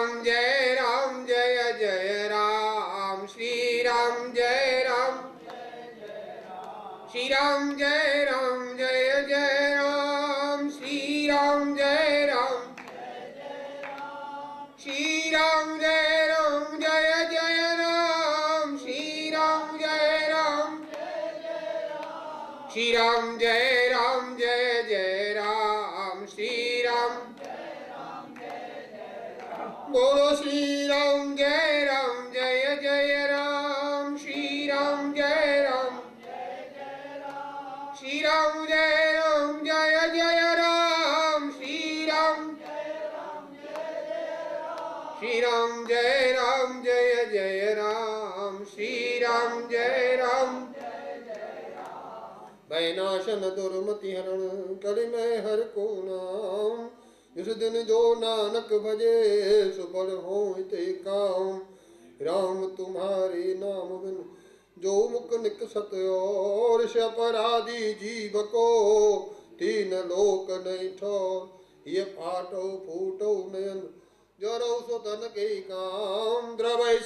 राम जय जय राम, श्री राम जय राम, श्री राम जय जय राम, श्री राम जय राम, श्री राम जय जय राम, श्री राम जय राम, श्री राम जय जय राम, श्री राम, बोलो श्री राम जय जय राम, श्री राम जय राम, श्री राम जय जय राम, श्री राम, श्री राम जय जय राम, श्री राम जय राम, वैनाशन दुर्मति हरण कलि में हर को नाम, इस दिन जो नानक भजे सुफल होय ते काम, राम तुम्हारे नाम बिन जो मुख निकसत और अपराधी जीव को, तीन लोक नहीं ठोर, ये फाटो फूटो नयन जरो सुतन के काम, द्रवै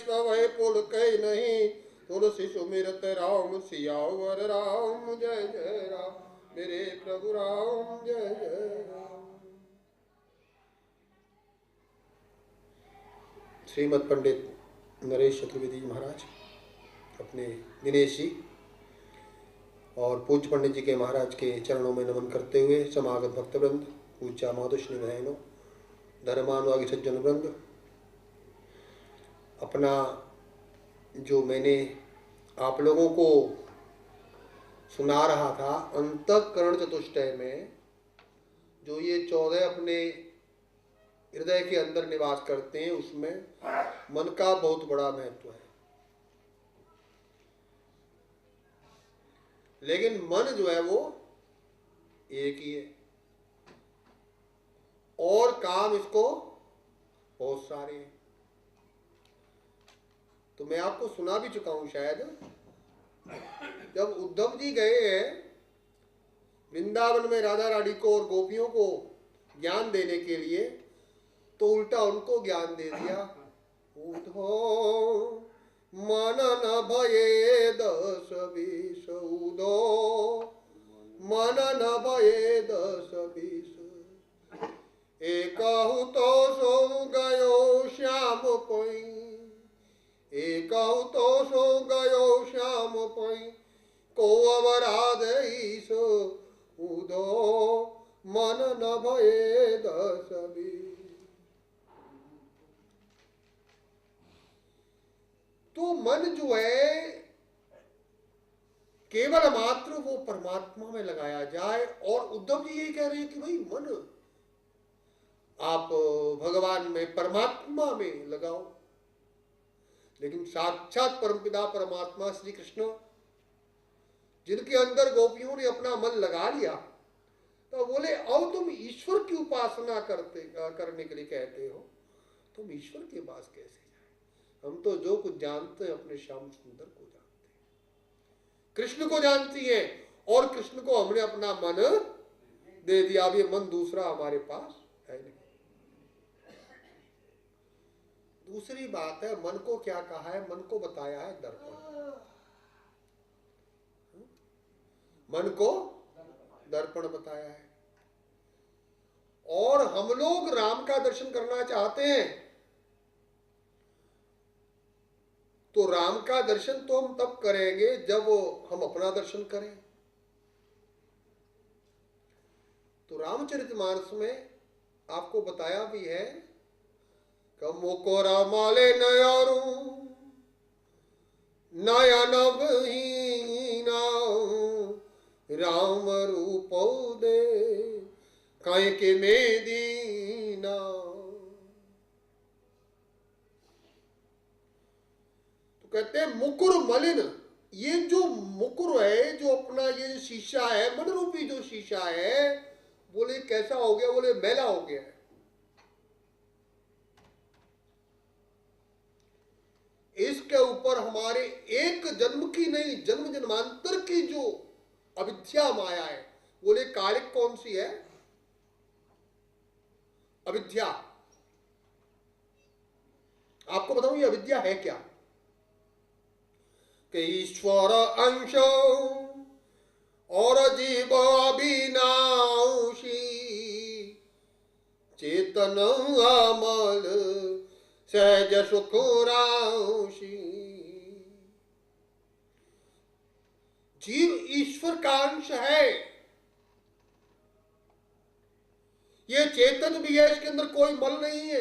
पुल कई नहीं, तुलसी सुमिरत राम सियावर राम, जय जय राम मेरे प्रभु राम, जय जय राम। श्रीमद पंडित नरेश चतुर्वेदी महाराज अपने दिनेश जी और पूज्य पंडित जी के महाराज के चरणों में नमन करते हुए समागत भक्तवृंद, पूज्य माधुष्णी बहनों, धर्मानुरागी सज्जन वृंद, अपना जो मैंने आप लोगों को सुना रहा था अंतःकरण चतुष्टय में, जो ये 14 अपने हृदय के अंदर निवास करते हैं, उसमें मन का बहुत बड़ा महत्व है। लेकिन मन जो है वो एक ही है और काम इसको बहुत सारे हैं। तो मैं आपको सुना भी चुका हूं शायद, जब उद्धव जी गए हैं वृंदावन में राधा रानी को और गोपियों को ज्ञान देने के लिए, तो उल्टा उनको ज्ञान दे दिया। उधो मन न भये 10 20, उधो मन न भये 10 20, एकहु तो सो गयो श्याम पई, एकहु तो सो गयो श्याम पई, को अवराध ईस, उधो मन न भये 10 20। तो मन जो है केवल मात्र वो परमात्मा में लगाया जाए, और उद्धव जी यही कह रहे हैं कि भाई मन आप भगवान में परमात्मा में लगाओ। लेकिन साक्षात परमपिता परमात्मा श्री कृष्ण जिनके अंदर गोपियों ने अपना मन लगा लिया, तो बोले अब तुम ईश्वर की उपासना करने के लिए कहते हो, तुम ईश्वर के पास कैसे जाए? हम तो जो कुछ जानते हैं अपने श्याम सुंदर को जानते हैं, कृष्ण को जानती है, और कृष्ण को हमने अपना मन दे दिया। अब ये मन दूसरा हमारे पास है नहीं। दूसरी बात है, मन को क्या कहा है? मन को बताया है दर्पण। मन को दर्पण बताया है। और हम लोग राम का दर्शन करना चाहते हैं, तो राम का दर्शन तो हम तब करेंगे जब हम अपना दर्शन करें। तो रामचरितमानस में आपको बताया भी है कि मोको रामाले नयारू नयन भीना, राम रूप दे कहीं के में दीना। कहते हैं मुकुर मलिन, ये जो मुकुर है, जो अपना ये शीशा है, मन रूपी जो शीशा है, बोले कैसा हो गया? बोले मैला हो गया है। इसके ऊपर हमारे एक जन्म की नहीं, जन्म जन्मांतर की जो अविद्या माया है, बोले कालिक कौन सी है? अविद्या। आपको बताऊं ये अविद्या है क्या कि ईश्वर अंश और जीव अविनाशी चेतन अमल सहज सुख राशि। जीव ईश्वर का अंश है, ये चेतन भी है, इसके अंदर कोई मल नहीं है,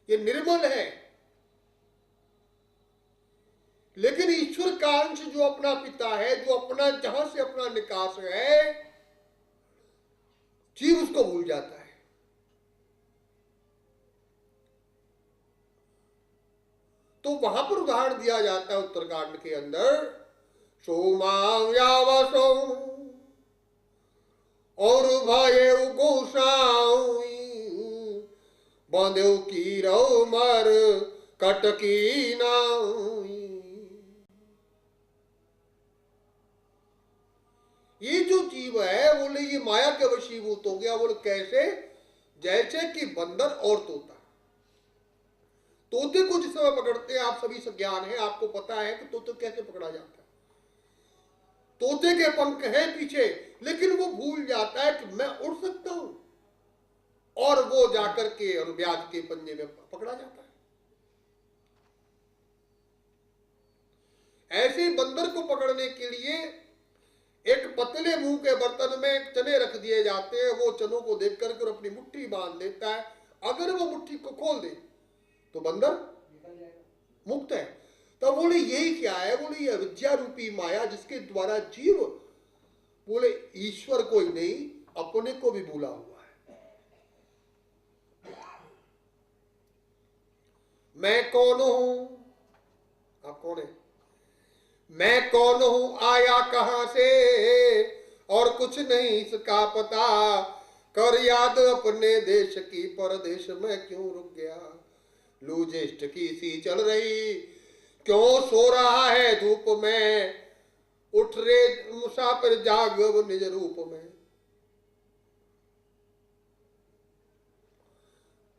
ये निर्मल है। लेकिन ईश्वर का अंश जो अपना पिता है, जो अपना जहां से अपना निकास है, जीव उसको भूल जाता है। तो वहां पर उदाहरण दिया जाता है उत्तरकांड के अंदर, सोमायावसो और भये गोसाई बांधे की रो मर कटकी नाई। ये जो जीव है बोले ये माया के वशीभूत हो गया। बोले कैसे? जैसे कि बंदर और तोता। तोते को जिस समय पकड़ते हैं, आप सभी से ज्ञान है, आपको पता है कि तोते कैसे पकड़ा जाता है। तोते के पंख हैं पीछे, लेकिन वो भूल जाता है कि मैं उड़ सकता हूं, और वो जाकर के और ब्याज के पंजे में पकड़ा जाता है। ऐसे ही बंदर को पकड़ने के लिए एक पतले मुंह के बर्तन में चने रख दिए जाते हैं। वो चनों को देख करके अपनी मुट्ठी बांध लेता है। अगर वो मुट्ठी को खोल दे तो बंदर मुक्त है। तब बोले यही क्या है? बोले ये अविद्या रूपी माया, जिसके द्वारा जीव बोले ईश्वर कोई नहीं, अपने को भी भूला हुआ है। मैं कौन हूं? आप कौन है? मैं कौन हूं, आया कहां से, और कुछ नहीं इसका पता, कर याद अपने देश की, परदेश में क्यों रुक गया। लू ज्येष्ठ की सी चल रही, क्यों सो रहा है धूप में, उठ रे मुसाफिर जाग निज रूप में।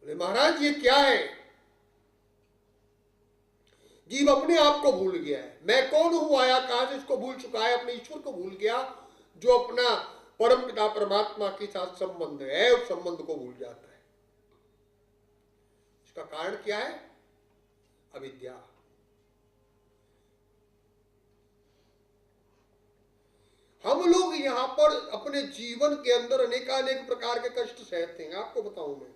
बोले महाराज ये क्या है? जीव अपने आप को भूल गया है। मैं कौन हूं, आया कहां से, इसको भूल चुका है। अपने ईश्वर को भूल गया, जो अपना परम पिता परमात्मा के साथ संबंध है, उस संबंध को भूल जाता है। इसका कारण क्या है? अविद्या। हम लोग यहां पर अपने जीवन के अंदर अनेकानेक प्रकार के कष्ट सहते हैं। आपको बताऊं मैं,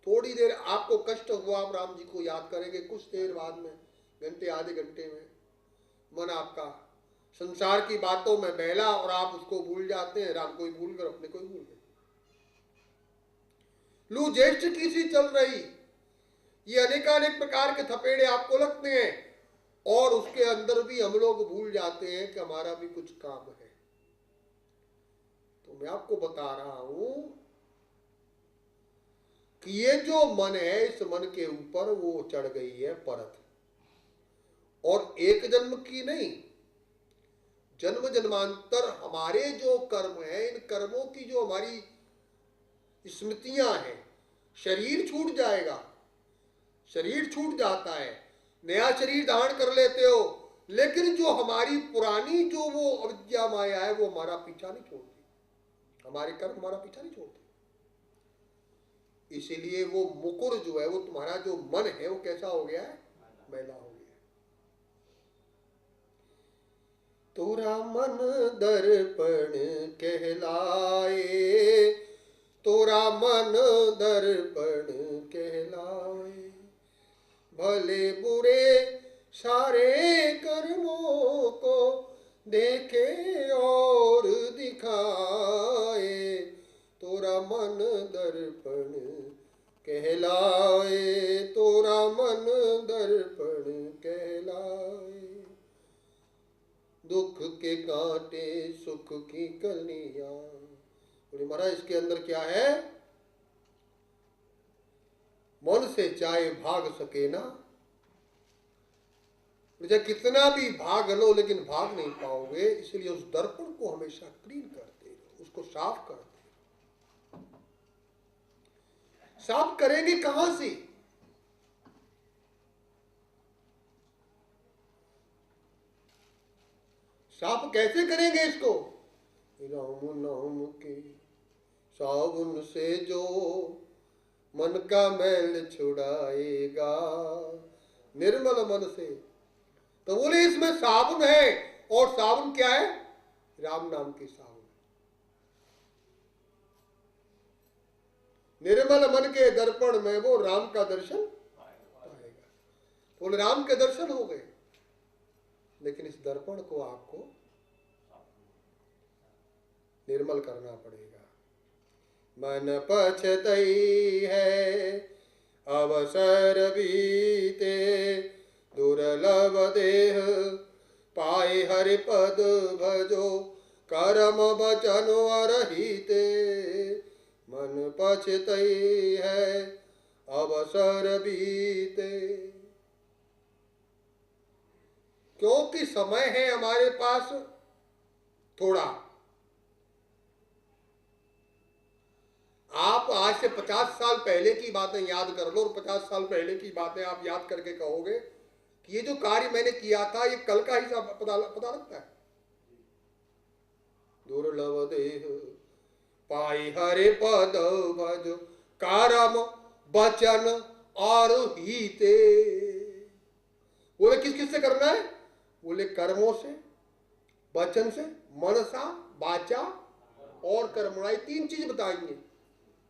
थोड़ी देर आपको कष्ट हुआ, आप राम जी को याद करेंगे, कुछ देर बाद में, घंटे आधे घंटे में मन आपका संसार की बातों में बहला और आप उसको भूल जाते हैं। राम को ही भूल कर अपने को ही भूल गए। लू ज्येष्ठ की सी चल रही, ये अनेकानेक प्रकार के थपेड़े आपको लगते हैं, और उसके अंदर भी हम लोग भूल जाते हैं कि हमारा भी कुछ काम है। तो मैं आपको बता रहा हूं कि ये जो मन है, इस मन के ऊपर वो चढ़ गई है परत, और एक जन्म की नहीं, जन्म जन्मांतर हमारे जो कर्म है, इन कर्मों की जो हमारी स्मृतियां हैं। शरीर छूट जाएगा, शरीर छूट जाता है, नया शरीर धारण कर लेते हो, लेकिन जो हमारी पुरानी जो वो अविद्या माया है, वो हमारा पीछा नहीं छोड़ती। हमारे कर्म हमारा पीछा नहीं छोड़ते। इसीलिए वो मुकुर जो है, वो तुम्हारा जो मन है, वो कैसा हो गया है? मैला हो गया। तोरा मन दर्पण कहलाए, तोरा मन दर्पण कहलाए, भले बुरे सारे कर्मों को देखे और दिखाए, तोरा मन दर्पण कहलाए, तोरा मन दर्पण कहलाए। दुख के कांटे सुख की कलियां। बोले महाराज इसके अंदर क्या है? मन से चाहे भाग सके ना, मुझे कितना भी भाग लो लेकिन भाग नहीं पाओगे। इसलिए उस दर्पण को हमेशा क्लीन करते रहो, उसको साफ करते रहो। साफ करेंगे कहां से? साफ कैसे करेंगे इसको? राम नाम के साबुन से जो मन का मैल छुड़ाएगा, निर्मल मन से। तो बोले इसमें साबुन है, और साबुन क्या है? राम नाम की साबुन। निर्मल मन के दर्पण में वो राम का दर्शन पाएगा। बोले राम के दर्शन हो गए, लेकिन इस दर्पण को आपको निर्मल करना पड़ेगा। मन पछतई है अवसर बीते, दुर्लभ देह पाए हरि पद भजो, कर्म वचन अरहिते। मन पछतई है अवसर बीते, क्योंकि समय है हमारे पास थोड़ा। आप आज से 50 साल पहले की बातें याद कर लो, और 50 साल पहले की बातें आप याद करके कहोगे कि ये जो कार्य मैंने किया था ये कल का ही पता लगता है। दुर्लभ देह पाई हरे पद भज, कर्म वचन और हिते। बोले किस किस से करना है? बोले कर्मों से, वचन से, मनसा वाचा और कर्मणा, ये 3 चीज बताएंगे।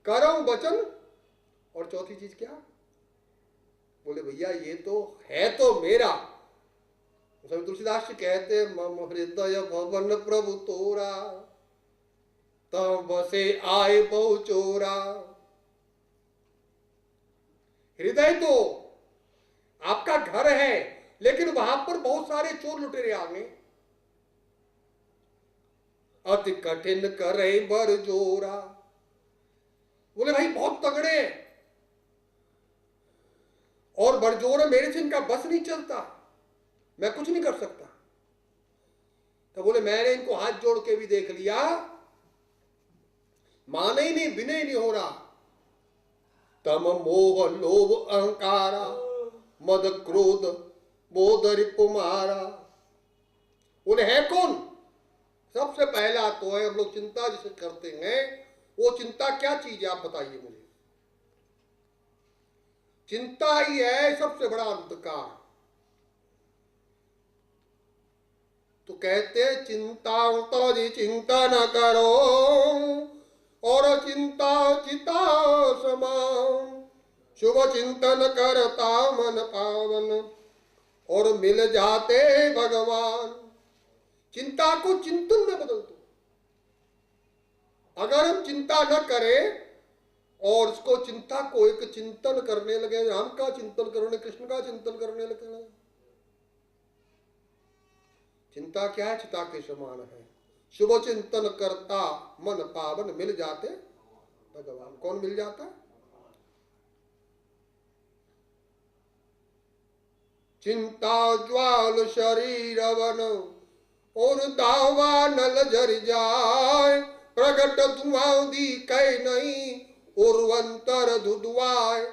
कर्म वचन और चौथी चीज क्या? बोले भैया ये तो है तो मेरा। स्वामी तुलसीदास जी कहते मम हृदय भवन प्रभु तोरा, तब बसे आए बहु चोरा। हृदय तो आपका घर है, लेकिन वहां पर बहुत सारे चोर लुटेरे आ गए। अति कठिन करे बर जोरा। बोले भाई बहुत तगड़े हैं, और बड़जोर मेरे से इनका बस नहीं चलता, मैं कुछ नहीं कर सकता। तो बोले मैंने इनको हाथ जोड़ के भी देख लिया, माने ही नहीं, विनय नहीं हो रहा। तम मोह लोभ अहंकारा, मद क्रोध बोध रिपुमारा। बोले है कौन? सबसे पहला तो है, हम लोग चिंता जिसे करते हैं, वो चिंता क्या चीज है आप बताइए मुझे। चिंता ही है सबसे बड़ा अंधकार। तो कहते हैं चिंता तो चिंता न करो, और चिंता चिता समान, शुभ चिंतन करता मन पावन, और मिल जाते भगवान। चिंता को चिंतन में बदल दो। अगर हम चिंता न करें और उसको चिंता को एक चिंतन करने लगे, राम का चिंतन करने, कृष्ण का चिंतन करने लगे। चिंता क्या है? चिता के समान है। शुभ चिंतन करता मन पावन, मिल जाते भगवान। कौन मिल जाता? चिंता ज्वाल शरीर वन, और दावा नल जर जाए, प्रगट धुआं दी कह नहीं, उर्वंतर धुधुआए।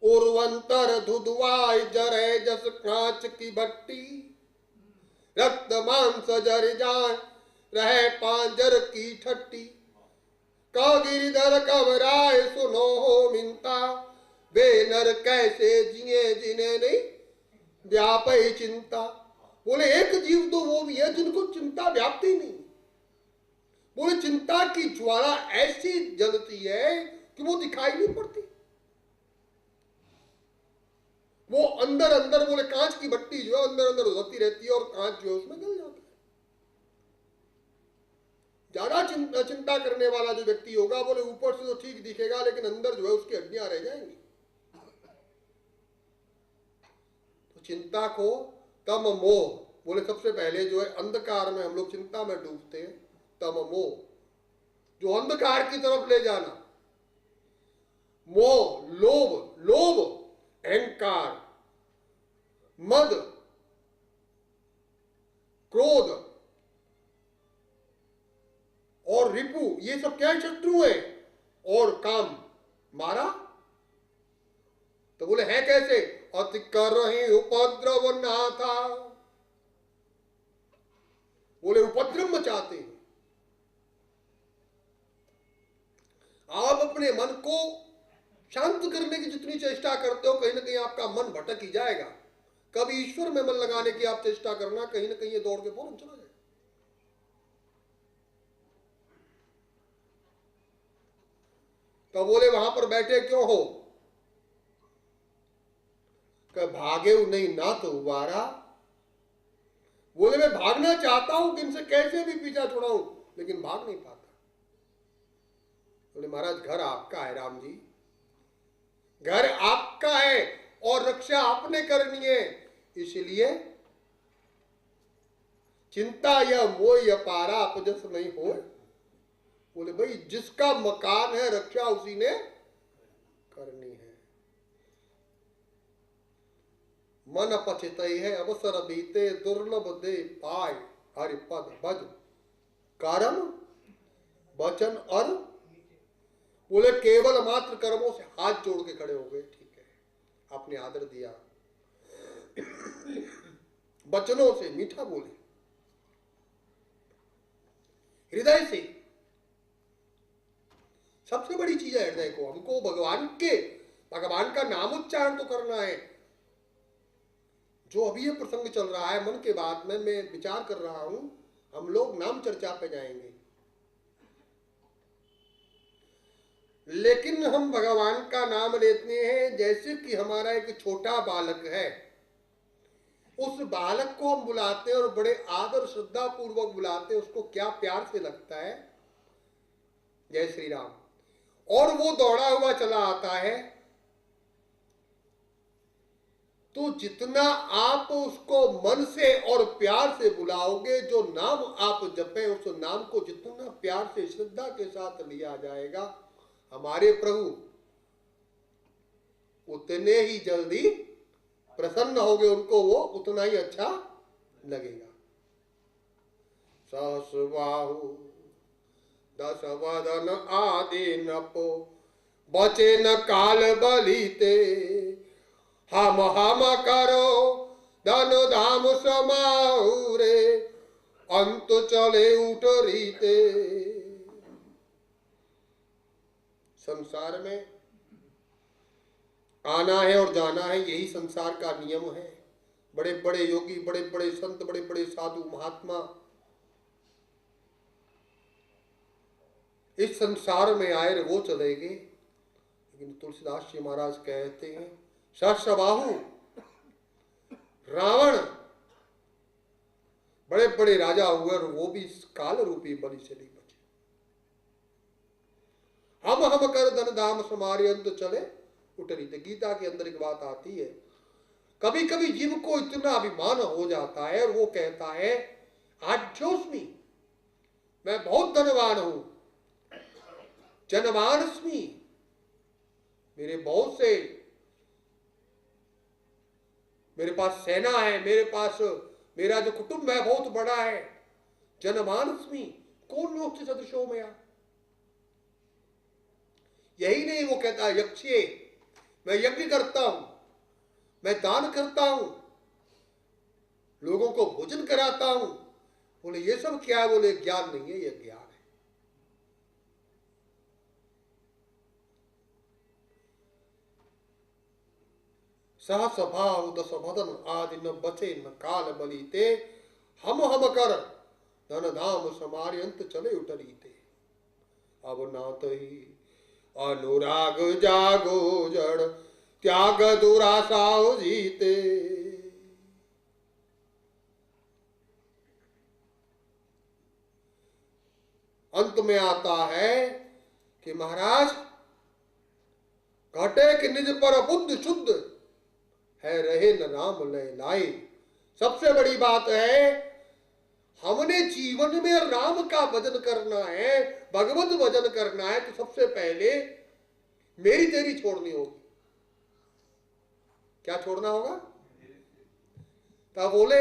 उर्वंतर धुधुआए जरे जस कांच की भट्टी, रक्त मांस जर जाए रहे पांजर की ठट्टी। का गिरधर कबराए सुनो हो मिनता, वे नर कैसे जिए जिन्हें नहीं व्यापी चिंता। बोले एक जीव तो वो भी है जिनको चिंता व्यापती नहीं। बोले चिंता की ज्वाला ऐसी जलती है कि वो दिखाई नहीं पड़ती। वो अंदर अंदर, बोले कांच की भट्टी जो है अंदर अंदर उधरती रहती है, और कांच जो है उसमें जल जाता है। ज्यादा चिंता करने वाला जो व्यक्ति होगा, बोले ऊपर से तो ठीक दिखेगा, लेकिन अंदर जो है उसकी हड्डियां रह जाएंगी। तो चिंता को तम मोह, बोले सबसे पहले जो है अंधकार में हम लोग चिंता में डूबते हैं। तम मोह, जो अंधकार की तरफ ले जाना। मोह, लोभ, लोभ अहंकार, मद, क्रोध और रिपु, ये सब क्या शत्रु है? और काम मारा। तो बोले है कैसे? अति कर रही उपद्रव नाथा, बोले उपद्रव मचाते हैं। आप अपने मन को शांत करने की जितनी चेष्टा करते हो, कहीं ना कहीं आपका मन भटक ही जाएगा। कभी ईश्वर में मन लगाने की आप चेष्टा करना, कहीं ना कहीं ये दौड़ के फौरन चला जाएगा। तो बोले वहां पर बैठे क्यों हो? कि भागे नहीं ना तो उबारा। बोले मैं भागना चाहता हूं कि इनसे कैसे भी पीछा छुड़ाऊं, लेकिन भाग नहीं पाता। बोले महाराज घर आपका है राम जी, घर आपका है और रक्षा आपने करनी है, इसलिए चिंता या मोह अपारा अपजस नहीं हो। बोले भाई जिसका मकान है रक्षा उसी ने करनी है। मन पचित है अवसर बीते दुर्लभ दे पाए हरि पद भज कर्म वचन और। बोले केवल मात्र कर्मों से हाथ जोड़ के खड़े हो गए, ठीक है आपने आदर दिया, वचनों से मीठा बोले, हृदय से। सबसे बड़ी चीज है हृदय को, हमको भगवान का नाम उच्चारण तो करना है। जो अभी ये प्रसंग चल रहा है मन के बाद में मैं विचार कर रहा हूं, हम लोग नाम चर्चा पे जाएंगे, लेकिन हम भगवान का नाम लेते हैं जैसे कि हमारा एक छोटा बालक है, उस बालक को हम बुलाते हैं और बड़े आदर श्रद्धा पूर्वक बुलाते हैं, उसको क्या प्यार से लगता है, जय श्री राम, और वो दौड़ा हुआ चला आता है। तो जितना आप उसको मन से और प्यार से बुलाओगे, जो नाम आप जपें उस नाम को जितना प्यार से श्रद्धा के साथ लिया जाएगा, हमारे प्रभु उतने ही जल्दी प्रसन्न होगे, उनको वो उतना ही अच्छा लगेगा। सहस बाहु दस वदन आदि नपो बचे न काल बलीते हम करो धन धाम समाऊ रे अंत चले उठ रीते। संसार में आना है और जाना है, यही संसार का नियम है। बड़े बड़े योगी, बड़े बड़े संत, बड़े बड़े साधु महात्मा इस संसार में आए, वो चले गए। लेकिन तुलसीदास जी महाराज कहते हैं सहस्रबाहु रावण, बड़े बड़े राजा हुए और वो भी काल रूपी बलि से नहीं बचे। हम कर धन धाम समारे अंत चले उठरी। तो गीता के अंदर एक बात आती है, कभी कभी जीव को इतना अभिमान हो जाता है और वो कहता है आज्योस्मि, मैं बहुत धनवान हूं, जनमानस्मि, मेरे बहुत से, मेरे पास सेना है, मेरे पास मेरा जो कुटुंब है बहुत बड़ा है, जनमानस्मि कौन लोग से सदृशों में आ। यही नहीं, वो कहता है यक्षे, मैं यज्ञ करता हूं, मैं दान करता हूं, लोगों को भोजन कराता हूं। बोले ये सब क्या है? बोले ज्ञान नहीं है, ये ज्ञान है। सहस भाव दस भदन आदि न बचे न काल बलीते हम कर धन धाम समारे अंत चले उठरीते। अब नाथ ही अनुराग जागो जड़ त्याग दुरासाओ जीते। अंत में आता है कि महाराज घटे कि निज पर बुद्ध शुद्ध है रहे न राम लय लाई। सबसे बड़ी बात है, हमने जीवन में राम का भजन करना है, भगवत भजन करना है, तो सबसे पहले मेरी तेरी छोड़नी होगी। क्या छोड़ना होगा? तब बोले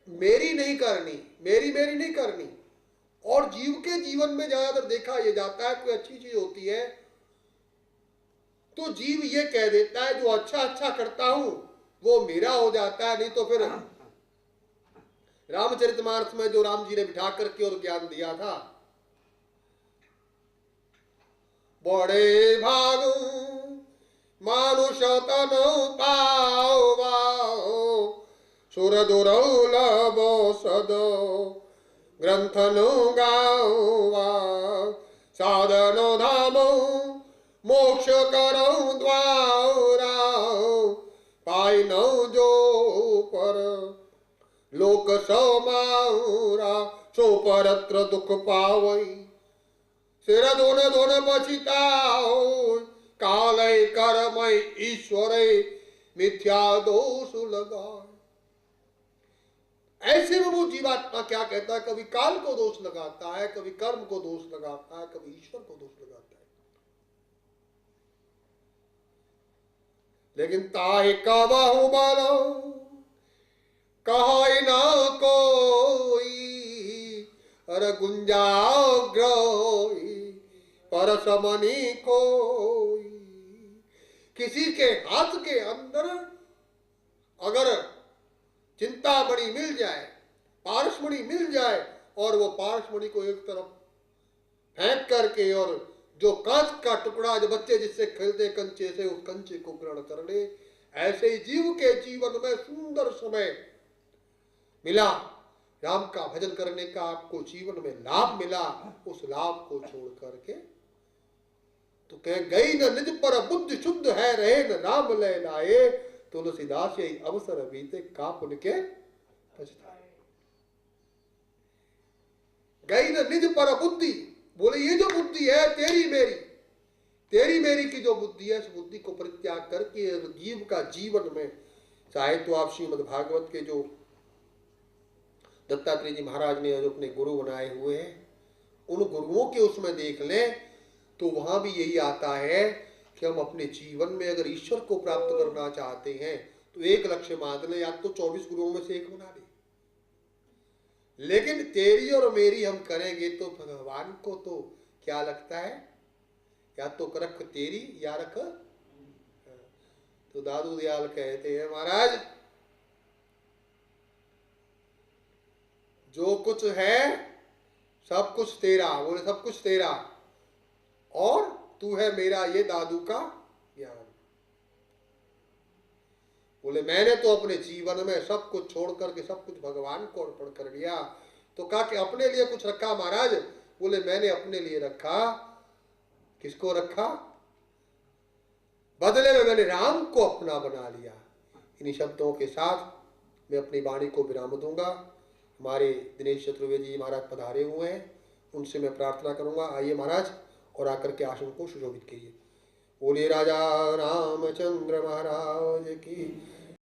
मेरी नहीं करनी, मेरी मेरी नहीं करनी। और जीव के जीवन में ज्यादातर देखा यह जाता है, कोई अच्छी चीज होती है तो जीव ये कह देता है जो अच्छा अच्छा करता हूं वो मेरा हो जाता है, नहीं तो फिर रामचरितमानस में जो राम जी ने बिठा करके और ज्ञान दिया था, बड़े भागु मानुष तन पावा सुर दुर्लभ सद ग्रंथनु गावा साधन धाम मोक्ष करो द्वारा पाई न जो पर लोक समारा सो परत्र दुख पावई सिर दोन दोन बचिताओ कालय कर्मय ईश्वर मिथ्या दोष लगा। ऐसे में वो जीवात्मा क्या कहता है, कभी काल को दोष लगाता है, कभी कर्म को दोष लगाता है, कभी ईश्वर को दोष लगाता है। लेकिन ताहे कहु बलो कहे ना कोई अर गुंजाग्रही परसमनी कोई। किसी के हाथ के अंदर अगर चिंतामणि मिल जाए, पारसमणि मिल जाए, और वो पारसमणि को एक तरफ फेंक करके और जो कांच का टुकड़ा जो बच्चे जिससे खेलते कंचे से, उस कंचे को ग्रहण कर ले, ऐसे ही जीव के जीवन में सुंदर समय मिला, राम का भजन करने का आपको जीवन में लाभ मिला, उस लाभ को छोड़ करके तो कह गई न निज पर बुद्धि शुद्ध है रहे न नाम ले लाए तुलसीदास यही अवसर बीते का पुण्य के पछताए। गई न निज पर बुद्धि, बोले ये जो बुद्धि है तेरी मेरी की जो बुद्धि है, इस बुद्धि को परित्याग करके जीव का जीवन में, चाहे तो आप श्रीमद् भागवत के जो दत्तात्रेय जी महाराज ने जो अपने गुरु बनाए हुए हैं, उन गुरुओं के उसमें देख लें तो वहां भी यही आता है कि हम अपने जीवन में अगर ईश्वर को प्राप्त करना चाहते हैं तो एक लक्ष्य मान लें, या तो 24 गुरुओं में से एक बना ले, लेकिन तेरी और मेरी हम करेंगे तो भगवान को तो क्या लगता है, या तो रख तेरी या रख। तो दादू दयाल कहते हैं महाराज जो कुछ है सब कुछ तेरा, बोले सब कुछ तेरा और तू है मेरा, ये दादू का ज्ञान। बोले मैंने तो अपने जीवन में सब कुछ छोड़ करके सब कुछ भगवान को अर्पण कर दिया। तो कहा कि अपने लिए कुछ रखा महाराज? बोले मैंने अपने लिए रखा। किसको रखा? बदले में मैंने राम को अपना बना लिया। इन्हीं शब्दों के साथ मैं अपनी वाणी को विराम दूंगा। हमारे दिनेश चतुर्वेदी जी महाराज पधारे हुए हैं, उनसे मैं प्रार्थना करूंगा। आइए महाराज और आकर के आसन को सुशोभित कीजिए। बोले राजा रामचंद्र महाराज की